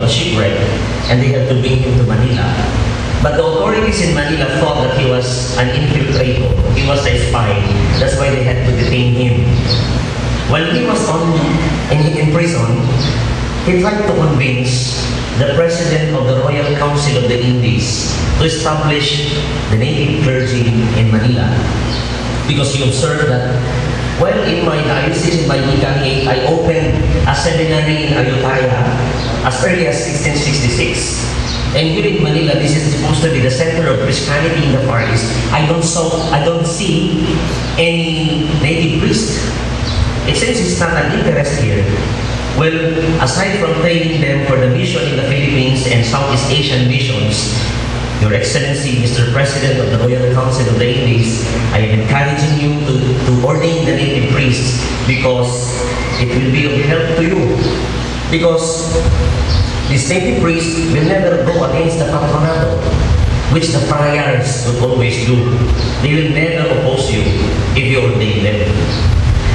a shipwreck, and they had to bring him to Manila. But the authorities in Manila thought that he was an infiltrator. He was a spy. That's why they had to detain him. While he was in prison, he tried to convince the president of the Royal Council of the Indies to establish the native clergy in Manila. Because he observed that, well, in my diocese, in my Ikang, I opened a seminary in Ayutthaya as early as 1666. And here in Manila, this is supposed to be the center of Christianity in the Far East. I don't see any native priest. It seems it's not an interest here. Well, aside from training them for the mission in the Philippines and Southeast Asian missions, Your Excellency, Mr. President of the Royal Council of the Indies, I am encouraging you to ordain the native priests because it will be of help to you. Because this native priest will never go against the patronado, which the friars would always do. They will never oppose you if you ordain them.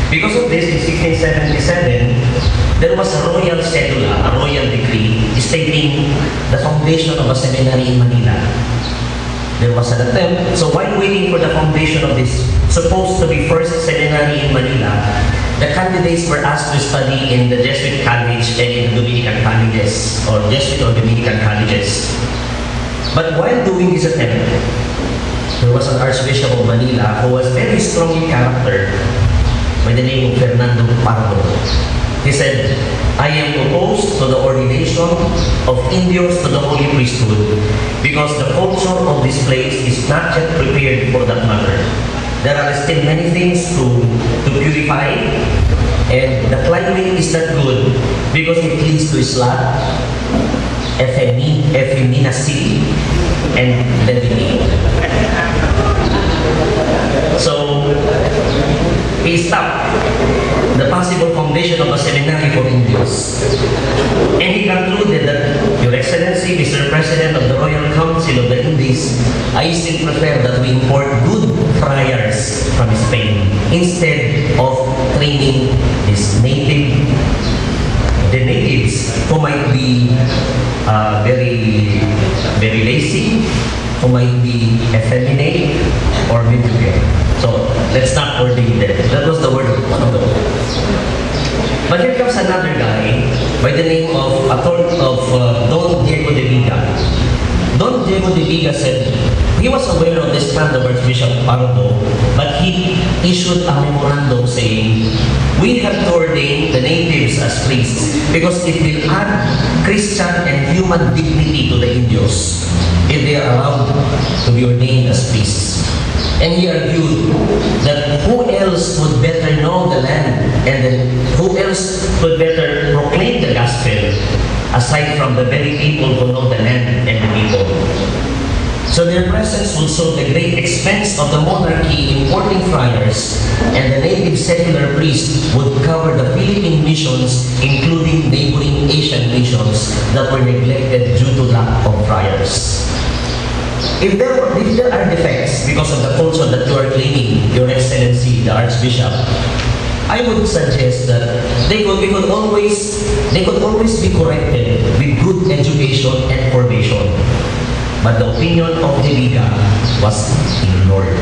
Because of this, in 1677, there was a royal cedula, a royal decree, stating the foundation of a seminary in Manila. There was an attempt. So while waiting for the foundation of this supposed to be first seminary in Manila, the candidates were asked to study in the Jesuit college and in the Dominican colleges, or Jesuit or Dominican colleges. But while doing this attempt, there was an Archbishop of Manila who was very strong in character by the name of Fernando Pardo. He said, I am opposed to the ordination of Indios to the holy priesthood because the culture of this place is not yet prepared for that matter. There are still many things to purify, and the climate is not good because it leads to Islam, effeminacy, and levity. So, he stopped the possible foundation of a seminary for Indios. And he concluded that, Your Excellency, Mr. President of the Royal Council of the Indies, I still prefer that we import good friars from Spain instead of training the natives who might be very lazy, who might be effeminate or mediocre. So let's not ordain them. That was the word of one of them. But here comes another guy by the name of Don Diego de Viga. Don Diego de Viga said he was aware of this plan of Archbishop Pardo, but he issued a memorandum saying, we have to ordain the natives as priests because it will add Christian and human dignity to the Indios if they are allowed to be ordained as priests. And he argued that who else would better know the land and then who else would better proclaim the gospel aside from the very people who know the land and the people. So their presence will show the great expense of the monarchy importing friars, and the native secular priest would cover the Philippine missions, including neighboring Asian missions that were neglected due to lack of friars. If there are defects because of the culture that you are claiming, Your Excellency, the Archbishop, I would suggest that they could always be corrected with good education and formation. But the opinion of De Viga was ignored.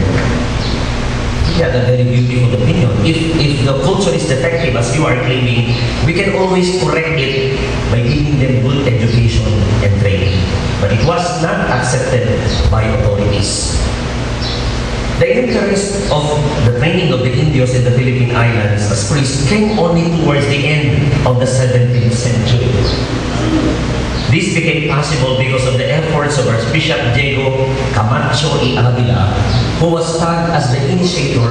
He had a very beautiful opinion. If the culture is defective, as you are claiming, we can always correct it by giving them good education and training. But it was not accepted by authorities. The interest of the training of the Indios in the Philippine Islands as priests came only towards the end of the 17th century. This became possible because of the efforts of Archbishop Diego Camacho y Avila, who was tagged as the initiator,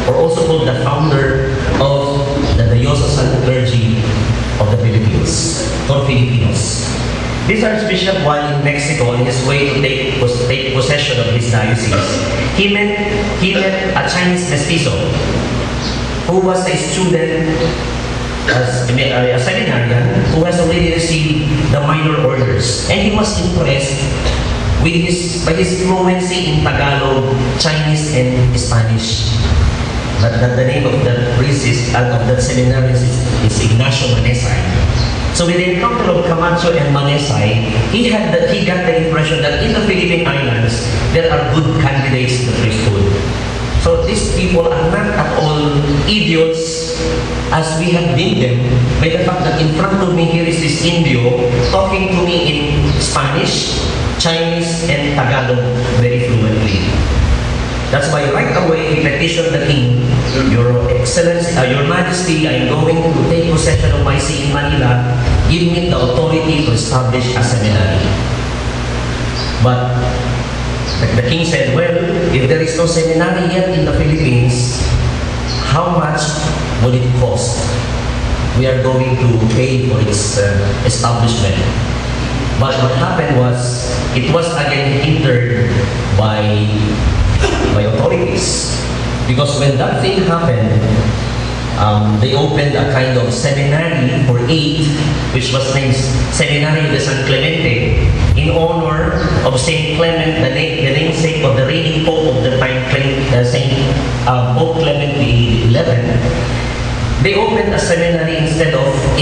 or also called the founder, of the diocesan clergy of the Philippines, or Filipinos. This Archbishop, while in Mexico on his way to take possession of his diocese, he met a Chinese mestizo who was a student, as a seminarian who has already received the minor orders, and he was impressed by his fluency in Tagalog, Chinese, and Spanish. But the name of the priest of that seminarian is Ignacio Manesay. So with the encounter of Camacho and Manesay, he got the impression that in the Philippine Islands, there are good candidates to priesthood. So these people are not at all idiots as we have deemed them by the fact that in front of me here is this Indio talking to me in Spanish, Chinese, and Tagalog very fluently. That's why right away he petitioned the king, Your Excellency, Your Majesty, I am going to take possession of my see in Manila. Give me the authority to establish a seminary. But the king said, well, if there is no seminary yet in the Philippines, how much would it cost? We are going to pay for its establishment. But what happened was, it was again hindered by authorities. Because when that thing happened, they opened a kind of seminary for 8, which was named Seminario de San Clemente, in honor of Saint Clement, the namesake of the reigning Pope of the time, Saint Pope Clement XI. They opened a seminary instead of 8.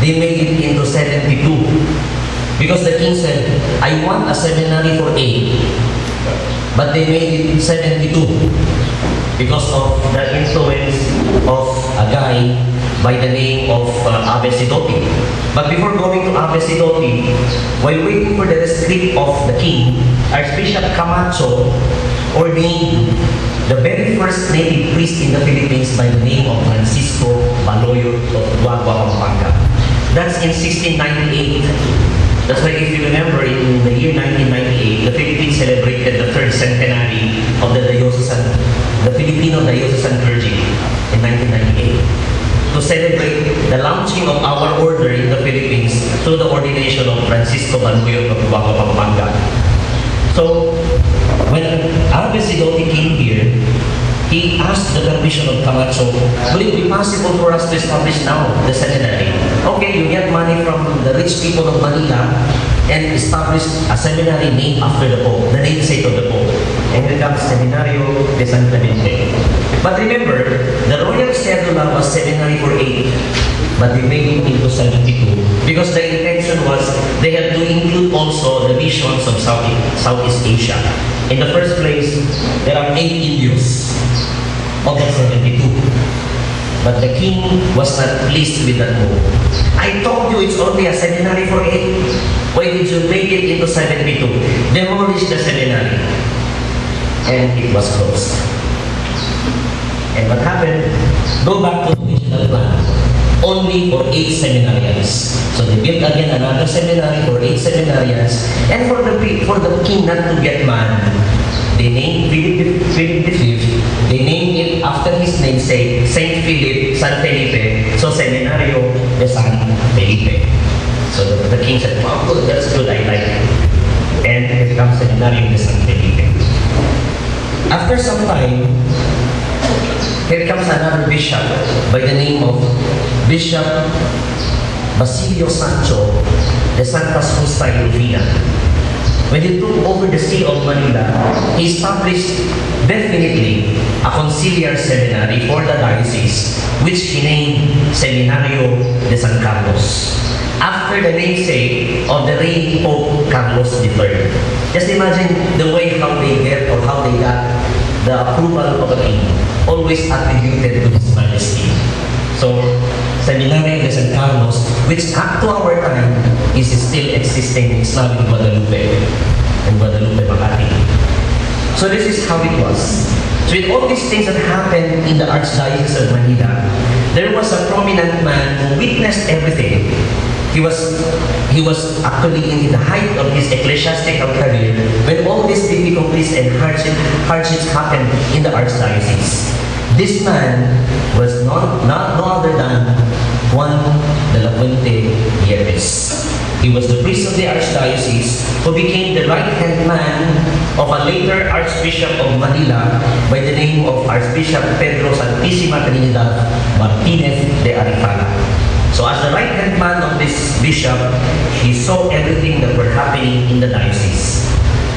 They made it into 72. Because the king said, I want a seminary for 8. But they made it 72 because of the influence of a guy by the name of Abe Sidoti. But before going to Abe Sidoti, while waiting for the rescript of the king, Archbishop Camacho ordained the very first native priest in the Philippines by the name of Francisco Baloyot of Duagua, Pampanga. That's in 1698. That's why if you remember, in the year 1998, the Philippines celebrated the 3rd centenary of the Filipino diocesan clergy in 1998 to celebrate the launching of our order in the Philippines through the ordination of Francisco Baloyot of Duagua, Pampanga. So, when Abe Sidoti came here, he asked the permission of Camacho, will it be possible for us to establish now the seminary? Okay, you get money from the rich people of Manila and establish a seminary named after the Pope, the namesake of the Pope. And it becomes Seminario de San Clemente. But remember, the royal cedula was seminary for 8, but they made it into 72 because the intention was they had to include also the missions of Southeast Asia. In the first place, there are 8 Indios of the 72. But the king was not pleased with that move. I told you it's only a seminary for 8. Why did you make it into 72? Demolish the seminary. And it was closed. And what happened? Go back to the original plan. Only for 8 seminarians. So they built again another seminary for 8 seminarians. And for the king not to get mad, they named Philip V. They named it after his namesake, Saint Philip, San Felipe. So Seminario de San Felipe. So the king said, wow, good, that's good, I like it. And it becomes Seminario de San Felipe. After some time, here comes another bishop by the name of Bishop Basilio Sancho de Santas Justa y Rufina. When he took over the see of Manila, he established definitely a conciliar seminary for the diocese, which he named Seminario de San Carlos, after the namesake of the reigning Pope Carlos III. Just imagine the way how they get or how they got the approval of a king, always attributed to His Majesty. So, Seminario de San Carlos, which up to our time is still existing in Islamic Guadalupe and Guadalupe, Makati. So this is how it was. So with all these things that happened in the Archdiocese of Manila, there was a prominent man who witnessed everything. He was actually in the height of his ecclesiastical career when all these difficulties and hardships happened in the Archdiocese. This man was no other than Juan de la Fuente Yepes. He was the priest of the Archdiocese who became the right-hand man of a later Archbishop of Manila by the name of Archbishop Pedro Santissima Trinidad Martinez de Arifala. So as the right-hand man of this bishop, he saw everything that were happening in the diocese.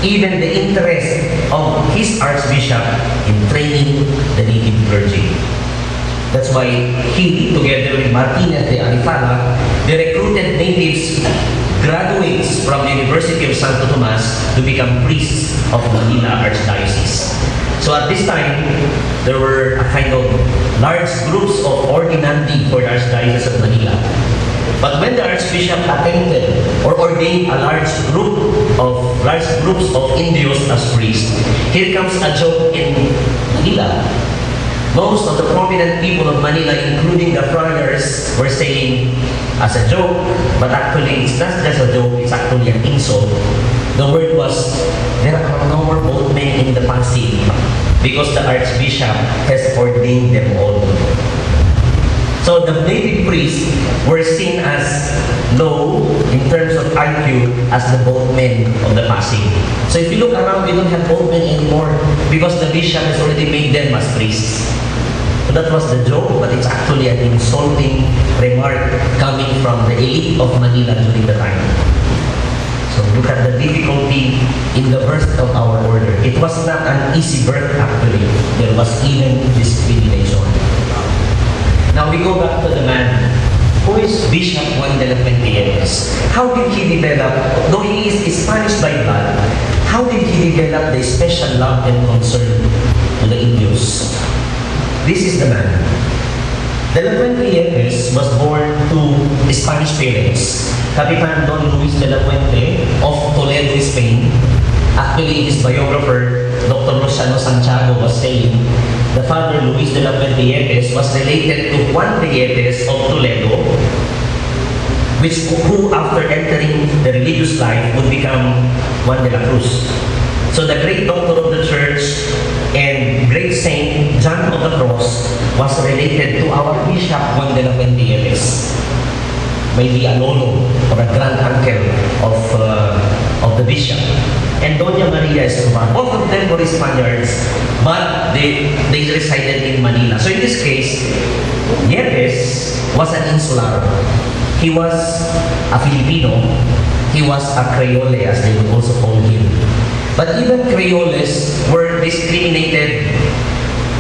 Even the interest of his archbishop in training the native clergy. That's why he, together with Martinez de Alifara, they recruited natives, graduates from the University of Santo Tomas to become priests of Manila Archdiocese. So at this time, there were a kind of large groups of ordinandi for the Archdiocese of Manila. But when the Archbishop attempted or ordained a large groups of Indios as priests, here comes a joke in Manila. Most of the prominent people of Manila, including the friars, were saying as a joke, but actually it's not just a joke, it's actually an insult. The word was, there are no more boatmen in the Pasig because the Archbishop has ordained them all. So the native priests were seen as low in terms of IQ as the boatmen of the Pasig. So if you look around, we don't have boatmen anymore because the bishop has already made them as priests. So that was the joke, but it's actually an insulting remark coming from the elite of Manila during the time. So look at the difficulty in the birth of our order. It was not an easy birth actually. There was even discrimination. Now we go back to the man. Who is Bishop Juan de la Fuente? How did he develop, though he is Spanish by blood, how did he develop the special love and concern to the Indios? This is the man. De la Fuente was born to Spanish parents. Capitan Don Luis de la Fuente of Toledo, Spain. Actually, his biographer, Dr. Luciano Santiago, was saying the father, Luis de la Fuente, was related to Juan de of Toledo, who after entering the religious life would become Juan de la Cruz. So the great doctor of the church and great saint John of the Cross was related to our Bishop Juan de la Fuente, maybe a lolo or a grand uncle of the bishop. And Doña Maria Escobar, both of them were Spaniards, but they resided in Manila. So in this case, Yepes was an insular. He was a Filipino. He was a Creole, as they would also call him. But even Creoles were discriminated.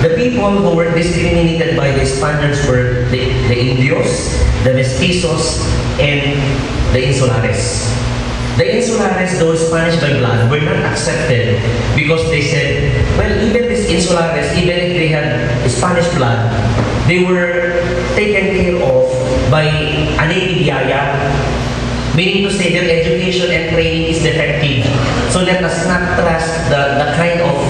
The people who were discriminated by the Spaniards were the Indios, the Mestizos, and the Insulares. The Insulares, though Spanish by blood, were not accepted because they said, well, even these Insulares, even if they had Spanish blood, they were taken care of by a native yaya, meaning to say their education and training is defective. So let us not trust the kind of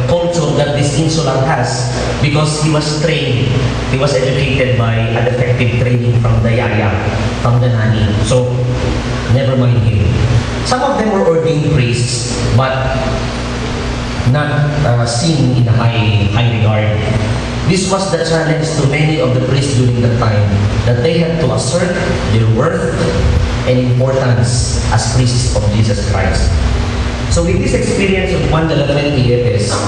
culture that this insular has because he was trained, he was educated by a defective training from the yaya, from the nani. So never mind him. Some of them were ordained priests, but not seen in high regard. This was the challenge to many of the priests during that time, that they had to assert their worth and importance as priests of Jesus Christ. So with this experience of Juan de la Fuente,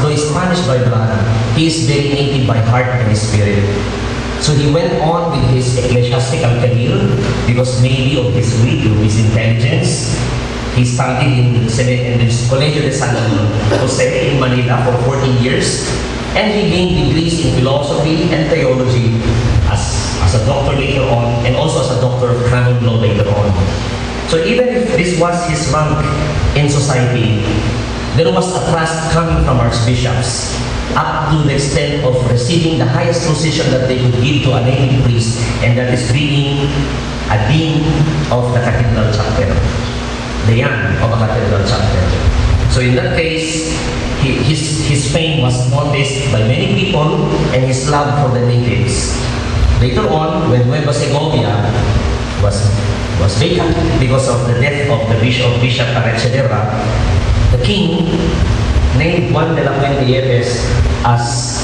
though Spanish by blood, he is very native by heart and spirit. So he went on with his ecclesiastical career because maybe of his wit or his intelligence. He studied in the Colegio de San Jose in Manila for 14 years, and he gained degrees in philosophy and theology as a doctor later on, and also as a doctor of canon law later on. So even if this was his rank in society, there was a trust coming from archbishops up to the extent of receiving the highest position that they could give to a native priest, and that is being a dean of the cathedral chapter, the dean of a cathedral chapter. So in that case, his fame was noticed by many people and his love for the natives. Later on, when Nueva Segovia was vacant because of the death of the Bishop Parechedera, the king named Juan de la Fuente as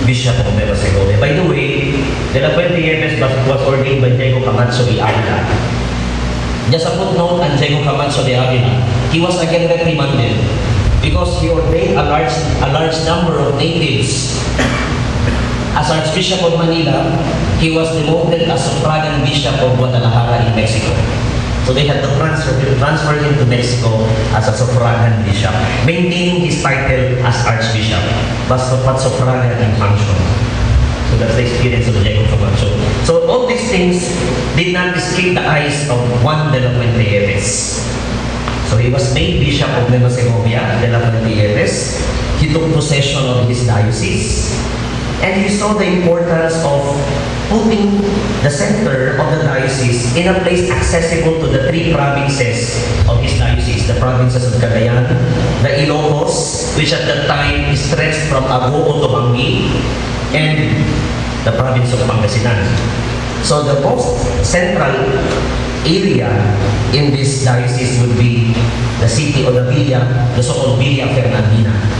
Bishop of Nueva Segovia. By the way, de la Fuente was ordained by Diego Camacho de Avila. Just a footnote on Diego Camacho de Avila. He was again reprimanded because he ordained a large number of natives. As Archbishop of Manila, he was demoted as Suffragan Bishop of Guadalajara in Mexico. So they had to transfer him to Mexico as a Suffragan Bishop, maintaining his title as Archbishop, but Suffragan in function. So that's the experience of Jacob Camacho. So all these things did not escape the eyes of Juan de la Fuente Yepes. So he was made Bishop of Nueva Segovia de la Fuente Yepes. He took possession of his diocese. And he saw the importance of putting the center of the diocese in a place accessible to the three provinces of his diocese. The provinces of Cagayan, the Ilocos, which at that time stretched from Agoo to Bangi, and the province of Pangasinan. So the most central area in this diocese would be the city of the Villa, the so-called Villa Fernandina.